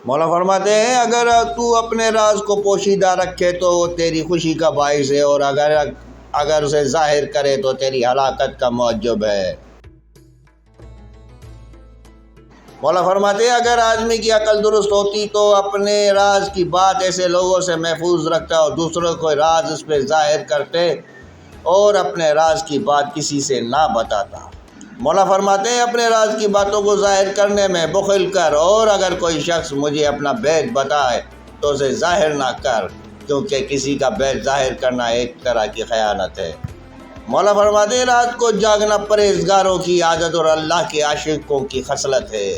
مولا فرماتے ہیں اگر تو اپنے راز کو پوشیدہ رکھے تو وہ تیری خوشی کا باعث ہے، اور اگر اسے ظاہر کرے تو تیری ہلاکت کا موجب ہے۔ مولا فرماتے ہیں اگر آدمی کی عقل درست ہوتی تو اپنے راز کی بات ایسے لوگوں سے محفوظ رکھتا اور دوسروں کو راز اس پہ ظاہر کرتے اور اپنے راز کی بات کسی سے نہ بتاتا۔ مولا فرماتے ہیں اپنے راز کی باتوں کو ظاہر کرنے میں بخل کر، اور اگر کوئی شخص مجھے اپنا بید بتائے تو اسے ظاہر نہ کر، کیونکہ کسی کا بید ظاہر کرنا ایک طرح کی خیانت ہے۔ مولا فرماتے ہیں رات کو جاگنا پرہیزگاروں کی عادت اور اللہ کے عاشقوں کی خصلت ہے۔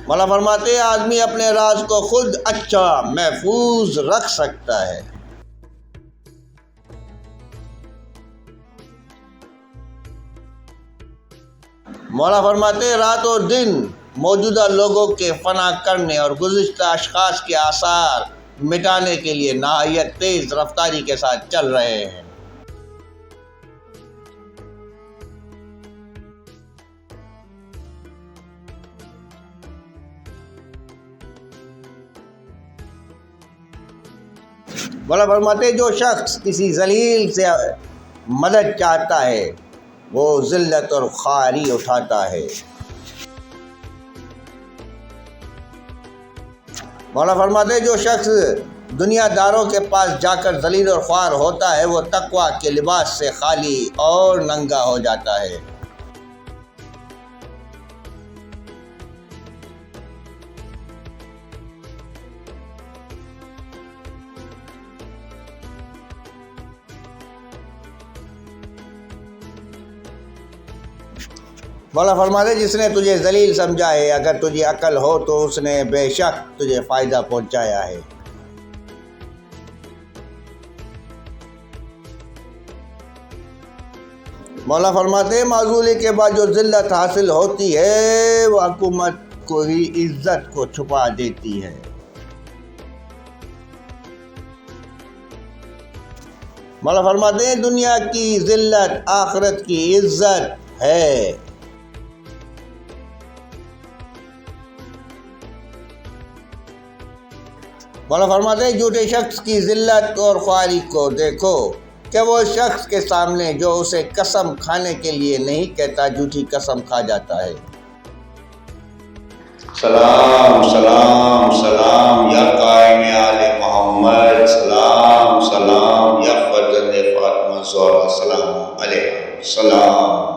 مولا فرماتے ہیں آدمی اپنے راز کو خود اچھا محفوظ رکھ سکتا ہے۔ مولا فرماتے ہیں رات اور دن موجودہ لوگوں کے فنا کرنے اور گزشتہ اشخاص کے آثار مٹانے کے لیے نہایت تیز رفتاری کے ساتھ چل رہے ہیں۔ مولا فرماتے ہیں جو شخص کسی ذلیل سے مدد چاہتا ہے وہ ذلت اور خواری اٹھاتا ہے۔ مولا فرماتے ہیں جو شخص دنیا داروں کے پاس جا کر ذلیل اور خوار ہوتا ہے وہ تقویٰ کے لباس سے خالی اور ننگا ہو جاتا ہے۔ مولا فرماتے ہیں جس نے تجھے ذلیل سمجھا ہے اگر تجھے عقل ہو تو اس نے بے شک تجھے فائدہ پہنچایا ہے۔ مولا فرماتے ہیں معذوری کے بعد جو ذلت حاصل ہوتی ہے وہ حکومت کو ہی عزت کو چھپا دیتی ہے۔ مولا فرماتے ہیں دنیا کی ذلت آخرت کی عزت ہے۔ مولا فرماتے ہیں جھوٹے شخص کی ذلت اور خواری کو دیکھو کہ وہ شخص کے سامنے جو اسے قسم کھانے کے لیے نہیں کہتا جھوٹی قسم کھا جاتا ہے۔ سلام سلام سلام یا قائم آل محمد، سلام سلام یا فرزند فاطمہ زہرا، سلام علیہ، سلام۔